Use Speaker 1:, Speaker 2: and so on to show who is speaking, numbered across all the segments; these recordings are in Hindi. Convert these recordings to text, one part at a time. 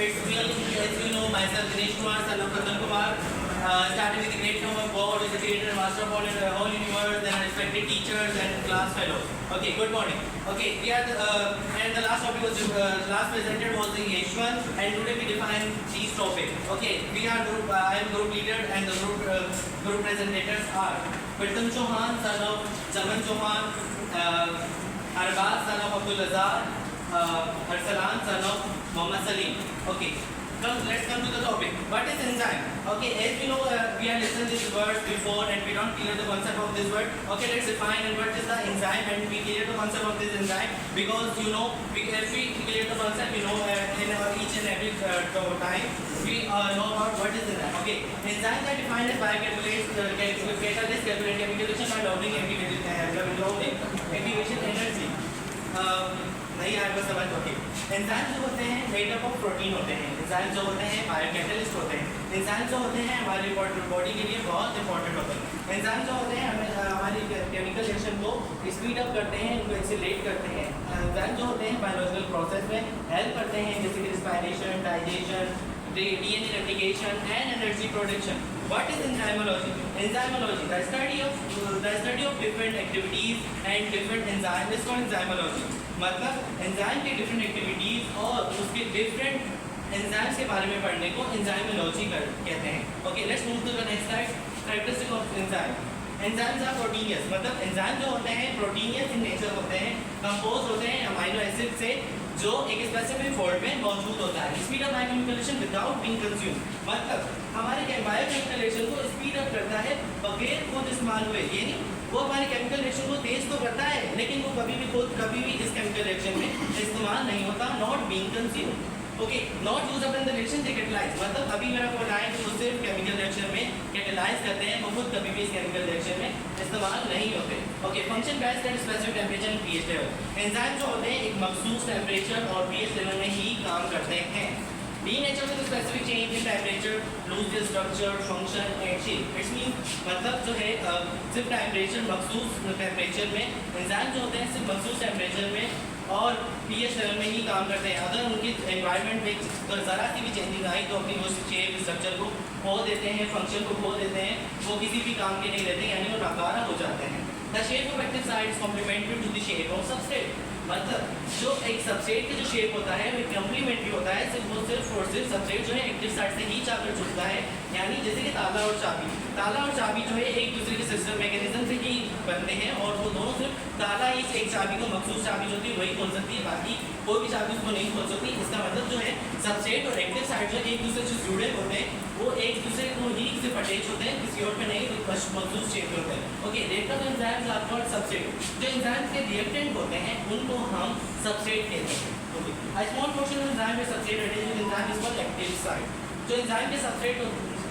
Speaker 1: It's me, as you know, myself, Dinesh Kumar, son of Ratan Kumar. Started with the great name of God, is the creator and master of all in the whole universe, and respected teachers and class fellows. Okay, good morning. Okay, we are and the last topic was last presented was the H1, and today we define these topics. Okay, we are group. I am group leader, and the group presentators are Pratham Chauhan, son of Chaman Chauhan, Arbaz, son of Abdul Azhar, Arsalan, son of Mohammad Salim. Okay. Let's come to the topic. What is enzyme? Okay, as we know, we have listened this word before and we don't clear the concept of this word. Okay, let's define and what is the enzyme, and we clear the concept of this enzyme because you know, if we clear the concept, we know in our each and every time we know about what is enzyme. Okay, enzymes are defined as biocatalysts, catalyst, chemical reaction by loading activation energy. नहीं आया बस समझ। ओके, एंजाइम जो होते हैं मेड अप ऑफ प्रोटीन होते हैं। एंजाइम जो होते हैं बायोकैटलिस्ट होते हैं। एंजाइम जो होते हैं हमारी बॉडी के लिए बहुत इंपॉर्टेंट होते हैं। एंजाइम जो होते हैं हमारी केमिकल रिएक्शन को स्पीड अप करते हैं, इनको एक्सीलरेट करते हैं। एंजाइम जो होते हैं बायोलॉजिकल प्रोसेस में हेल्प करते हैं, जैसे कि respiration, digestion, DNA replication and energy production. What is enzymology? Enzymology, the study of different activities and different enzymes is called enzymology. मतलब एंजाइम की डिफरेंट एक्टिविटीज और उसके डिफरेंट एंजाइम्स के बारे में पढ़ने को एंजाइमोलॉजी कहते हैं। Okay, let's move to the next slide. Characteristic of enzyme. Enzymes are proteinous, मतलब एंजाइम जो होते हैं प्रोटीनियस इन नेचर होते हैं, कंपोज होते हैं अमाइनो एसिड से जो एक स्पेसिफिक फॉर्म में मौजूद होता है। Speed up biochemical reaction without being consume, मतलब हमारे बायोकेमिकल रिएक्शन को स्पीड अप करता है बगैर खुद इस्तेमाल हुए। यानी वो हमारे केमिकल रिएक्शन को तेज तो करता है लेकिन वो कभी भी इस केमिकल रिएक्शन में इस्तेमाल नहीं होता। Not being consume. Okay, not use up in the reaction to catalyse, मतलब अभी मेरा को बताया कि वो सिर्फ केमिकल रिएक्शन में कैटलाइज करते हैं, वो खुद कभी भी इस केमिकल रिएक्शन में इस्तेमाल नहीं होते। Okay, function best at specific temperature and pH level. Enzyme जो होते हैं एक मखसूस टेंपरेचर और पीएच लेवल में ही काम करते हैं। Denature with a specific change in temperature, lose their structure, function and shape. It means मतलब जो है सिर्फ टेम्परेचर मखसूस टेम्परेचर में एंजाइम जो होते हैं सिर्फ मखसूस टेम्परेचर में और पीएच लेवल में ही काम करते हैं। अगर उनकी एनवायरनमेंट में अगर ज़रा सी भी चेंजिंग आई तो अपनी वो शेप स्ट्रक्चर को खो देते हैं, फंक्शन को खो देते हैं, वो किसी भी काम के नहीं रहते, यानी वो नाकारा हो जाते हैं। The shape of active site is complementary to the shape of substrate, मतलब जो एक सबस्ट्रेट का जो शेप होता है वो कम्प्लीमेंट्री होता है, सिर्फ और सिर्फ सबस्ट्रेट जो है एक्टिव साइड से ही जाकर जुड़ता है। यानी जैसे कि ताला और चाबी जो है एक दूसरे के सिस्टम मैकेनिज्म से ही बनते हैं और वो दोनों सिर्फ ताला ही एक चाबी को मखसूस चाबी जो होती है वही खोल सकती है, बाकी कोई भी चाबी उसको नहीं खोल सकती। इसका मतलब जो है सबस्ट्रेट और एक्टिव साइड जो एक दूसरे से जुड़े होते हैं वो एक दूसरे को ही सिर्फ अटैच होते हैं, किसी और में नहीं, मखसूस शेप होते हैं। Okay, reactor enzymes are called substrate. जो एंजाइम्स के रिएक्टेंट होते हैं उनको हम सबस्ट्रेट कहते हैं। Okay, a small portion of enzyme is substrate and enzyme is called active side. जो एंजाइम के सबस्ट्रेट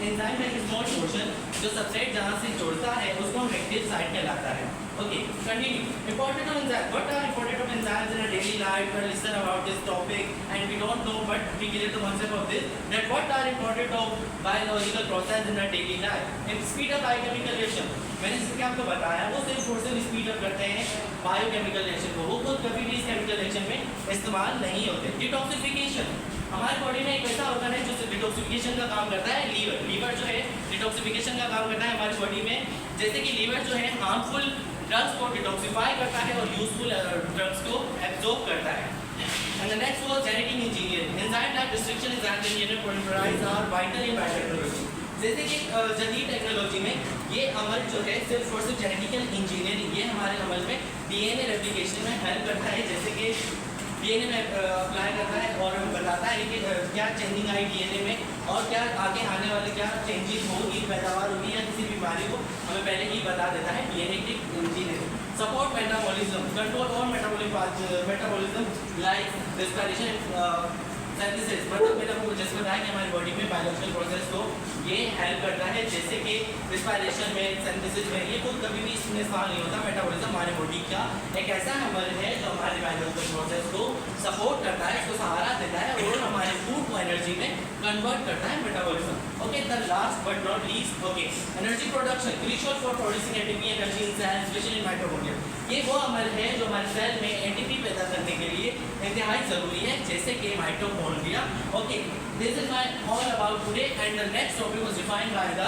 Speaker 1: एंजाइम में एक स्मॉल पोर्शन जो सबस्ट्रेट जहाँ से जुड़ता है उसको हम एक्टिव साइड कहलाता है। Okay, continue. Important of enzyme, what are important of enzymes in a daily life? We listen about this topic and we don't know but we clear the concept of this that what are important of biological process in a daily life. In speed up biochemical reaction, मैंने इसके आपको बताया वो सिर्फ और सिर्फ स्पीड अप करते हैं बायोकेमिकल रिएक्शन को, वो खुद कभी भी इस केमिकल रिएक्शन में इस्तेमाल नहीं होते। डिटॉक्सिफिकेशन, हमारी बॉडी में एक ऐसा ऑर्गन है जो डिटॉक्सिफिकेशन का काम करता है। लीवर जो है डिटॉक्सिफिकेशन का काम करता है हमारी बॉडी में। जैसे कि लीवर जो है हार्मफुल ड्रग्स को डिटॉक्सिफाई करता है और यूजफुल ड्रग्स को एब्जॉर्ब करता है। And the next was genetic engineering. Enzyme type restriction is engineering polymerase are vital in biotechnology. जैसे कि जदीद टेक्नोलॉजी में ये अमल जो है सिर्फ और सिर्फ जेनेटिकल इंजीनियरिंग, ये हमारे अमल में डीएनए रेप्लिकेशन में हेल्प करता है। जैसे कि डीएनए में अप्लाई करता है और बताता है कि क्या चेंजिंग आई डीएनए में और क्या आगे आने वाले क्या चेंजेस होगी, पैदावार होगी या किसी बीमारी को हमें पहले ही बता देता है DNA engineering. Support metabolism, control और मेटाबॉलिज्म लाइक रेस्पिरेशन सिंथेसिस, मतलब मैंने आपको जैसे बताया कि हमारी बॉडी में बायोलॉजिकल प्रोसेस को ये हेल्प करता है, जैसे कि रिस्पायरेशन में, सिंथेसिस में, ये खुद कभी भी इसमें इस्तेमाल नहीं होता। मेटाबॉलिज्म हमारे बॉडी का एक ऐसा अमल है जो हमारे बायोलॉजिकल प्रोसेस को सपोर्ट करता है, उसको सहारा देता है और हमारे फूड को एनर्जी में कन्वर्ट करता है metabolism. Okay, the last but not least, okay, energy production crucial for producing ATP energy in cells, specially in mitochondria. ये वो अमल है जो हमारे सेल में एटीपी पैदा करने के लिए इंतहाई ज़रूरी है, जैसे कि mitochondria. Okay, this is my all about today and the next topic was defined by the